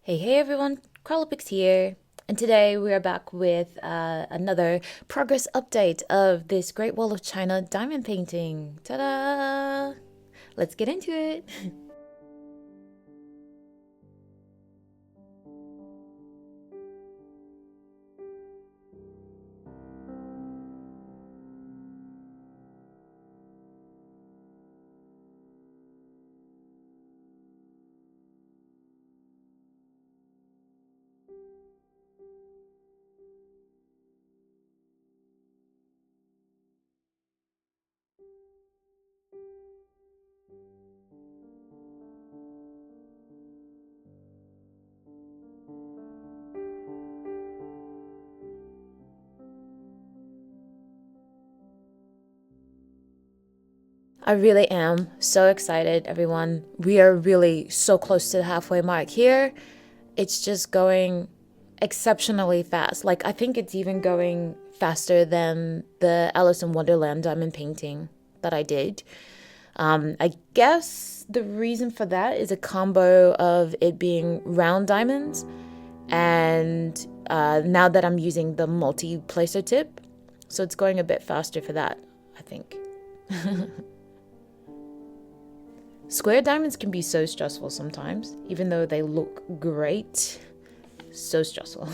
Hey everyone, Carlopix here, and today we are back with another progress update of this Great Wall of China diamond painting. Ta-da! Let's get into it. I really am so excited, everyone. We are really so close to the halfway mark here. It's just going exceptionally fast. Like, I think it's even going faster than the Alice in Wonderland diamond painting that I did. I guess the reason for that is a combo of it being round diamonds and now that I'm using the multi-placer tip. So it's going a bit faster for that, I think. Square diamonds can be so stressful sometimes, even though they look great. So stressful.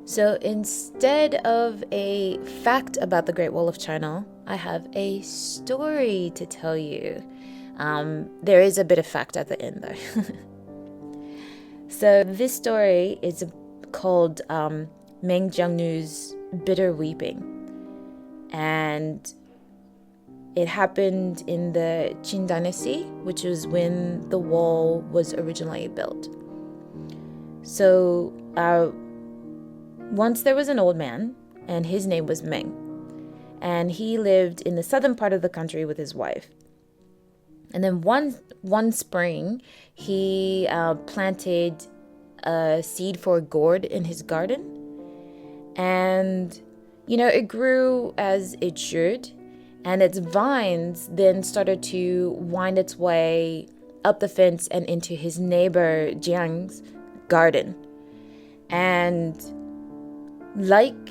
So instead of a fact about the Great Wall of China, I have a story to tell you. There is a bit of fact at the end, though. So this story is called Meng Jiangnu's Bitter Weeping. And it happened in the Qin Dynasty, which was when the wall was originally built. So once there was an old man, and his name was Meng. And he lived in the southern part of the country with his wife. And then one spring, he planted a seed for a gourd in his garden. And, it grew as it should. And its vines then started to wind its way up the fence and into his neighbor Jiang's garden. And like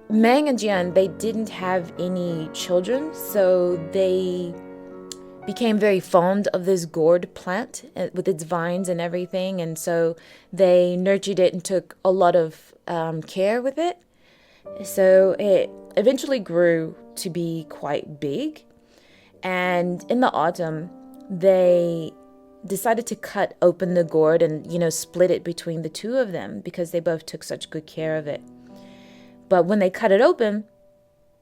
Meng and Jian, they didn't have any children, so they became very fond of this gourd plant with its vines and everything, and so they nurtured it and took a lot of care with it. So it eventually grew to be quite big, and in the autumn, they decided to cut open the gourd and, split it between the two of them because they both took such good care of it. But when they cut it open,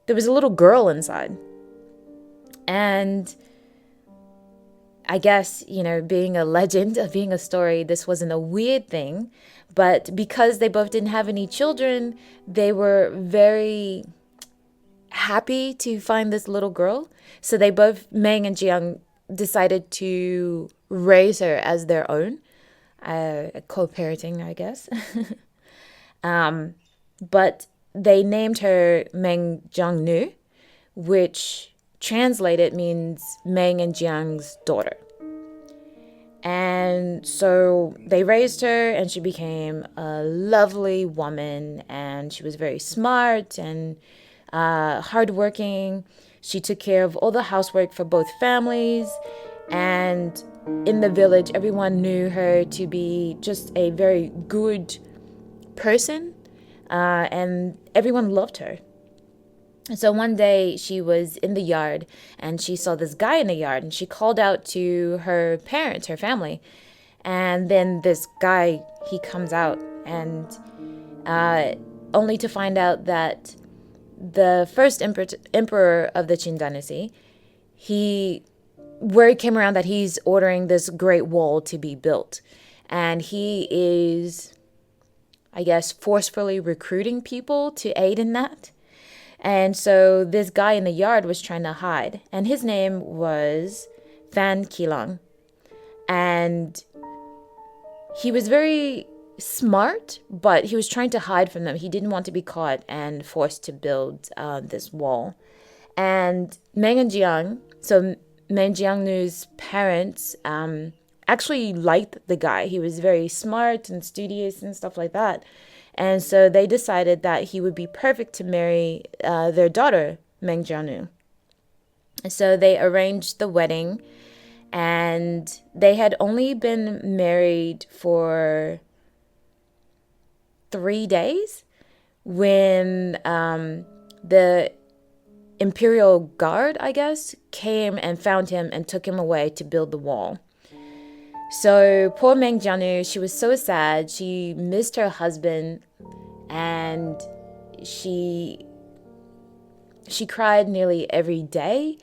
there was a little girl inside. And I guess, being a legend, being a story, this wasn't a weird thing. But because they both didn't have any children, they were very happy to find this little girl. So they both, Meng and Jiang, decided to raise her as their own, co-parenting, I guess. But they named her Meng Jiangnu, which translated means Meng and Jiang's daughter. And so they raised her, and she became a lovely woman, and she was very smart and hardworking. She took care of all the housework for both families, and in the village, everyone knew her to be just a very good person, and everyone loved her. So one day she was in the yard and she saw this guy in the yard, and she called out to her parents, her family. And then this guy, he comes out, and only to find out that the first emperor of the Qin dynasty, word came around that he's ordering this great wall to be built. And he is, I guess, forcefully recruiting people to aid in that. And so this guy in the yard was trying to hide. And his name was Fan Qilang. And he was very smart, but he was trying to hide from them. He didn't want to be caught and forced to build this wall. And Meng Jiangnu's parents actually liked the guy. He was very smart and studious and stuff like that. And so they decided that he would be perfect to marry their daughter, Meng Jiangnu. So they arranged the wedding, and they had only been married for 3 days when the imperial guard, I guess, came and found him and took him away to build the wall. So poor Meng Jiangnu, she was so sad. She missed her husband, and she cried nearly every day.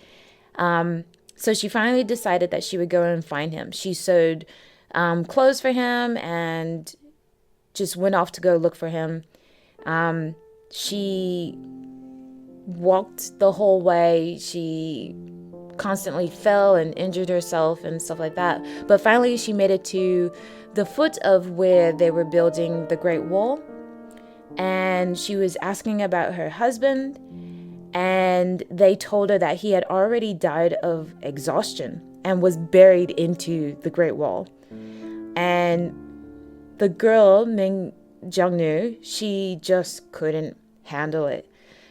So she finally decided that she would go and find him. She sewed clothes for him and just went off to go look for him. She walked the whole way. She constantly fell and injured herself and stuff like that. But finally she made it to the foot of where they were building the Great Wall. And she was asking about her husband. And they told her that he had already died of exhaustion and was buried into the Great Wall. And the girl, Meng Jiangnu, she just couldn't handle it.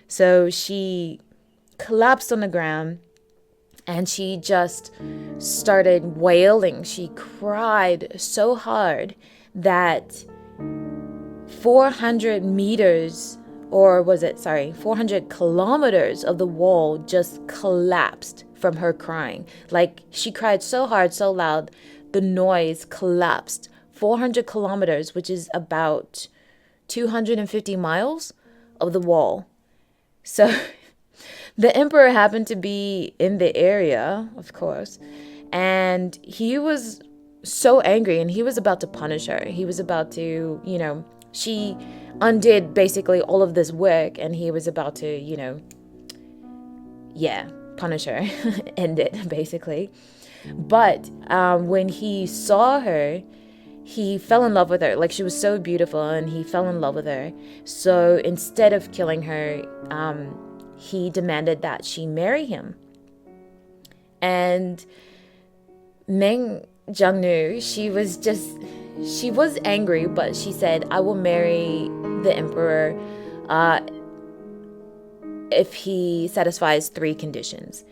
So she collapsed on the ground and she just started wailing. She cried so hard that 400 kilometers of the wall just collapsed from her crying. Like, she cried so hard, so loud, the noise collapsed. 400 kilometers, which is about 250 miles of the wall. So the emperor happened to be in the area, of course, and he was so angry, and he was about to punish her. He was about to, she undid basically all of this work, and he was about to, punish her, end it, basically. But when he saw her, he fell in love with her. Like, she was so beautiful, and he fell in love with her. So instead of killing her, he demanded that she marry him. And Meng Jiangnu, she was angry, but she said, I will marry the emperor if he satisfies 3 conditions.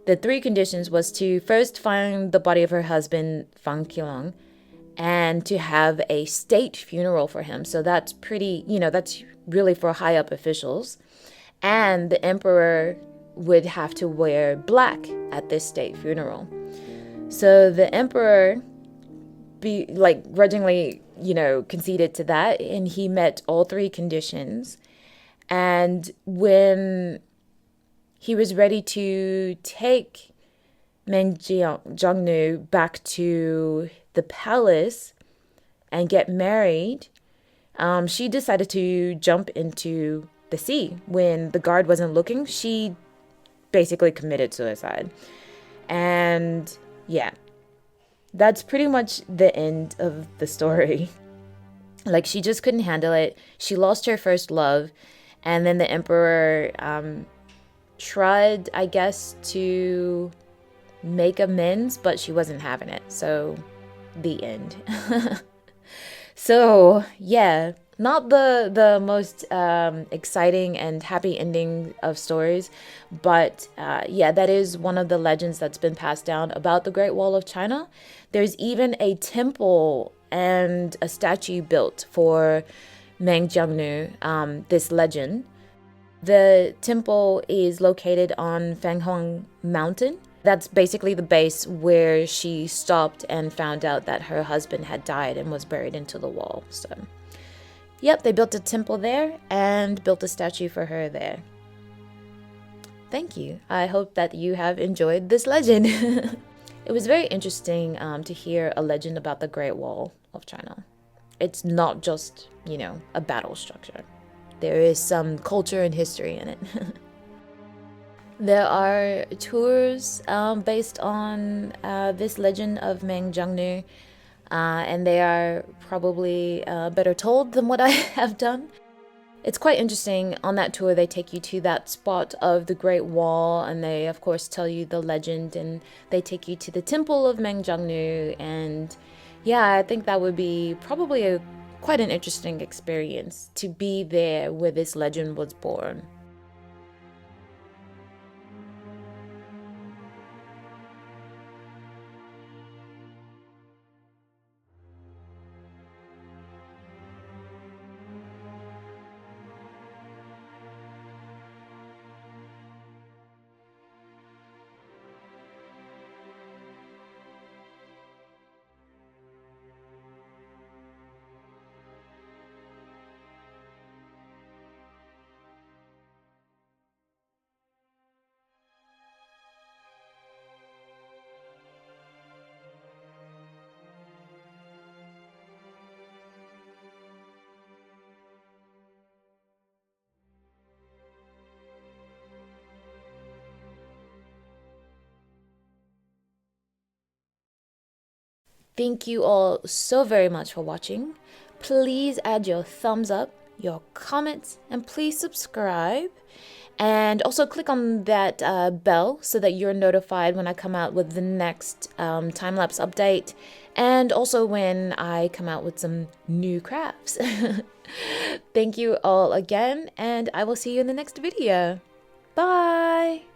The 3 conditions was to first find the body of her husband, Fan Qilang, and to have a state funeral for him. So that's pretty, that's really for high up officials. And the emperor would have to wear black at this state funeral. So the emperor grudgingly, conceded to that, and he met all 3 conditions. And when he was ready to take Meng Jiangnu back to the palace and get married, she decided to jump into the sea. When the guard wasn't looking, she basically committed suicide. And yeah, that's pretty much the end of the story. Like, she just couldn't handle it. She lost her first love, and then the emperor tried, I guess, to make amends, but she wasn't having it. So the end. So yeah, Not the most exciting and happy ending of stories, but yeah, that is one of the legends that's been passed down about the Great Wall of China. There's even a temple and a statue built for Meng Jiangnu, this legend. The temple is located on Fanghuang Mountain. That's basically the base where she stopped and found out that her husband had died and was buried into the wall. So yep, they built a temple there and built a statue for her there. Thank you. I hope that you have enjoyed this legend. It was very interesting to hear a legend about the Great Wall of China. It's not just, a battle structure. There is some culture and history in it. There are tours based on this legend of Meng Jiangnu. And they are probably better told than what I have done. It's quite interesting. On that tour, they take you to that spot of the Great Wall, and they, of course, tell you the legend, and they take you to the Temple of Meng Jiangnu. And yeah, I think that would be probably quite an interesting experience to be there where this legend was born. Thank you all so very much for watching. Please add your thumbs up, your comments, and please subscribe. And also click on that bell so that you're notified when I come out with the next time-lapse update, and also when I come out with some new crafts. Thank you all again, and I will see you in the next video. Bye!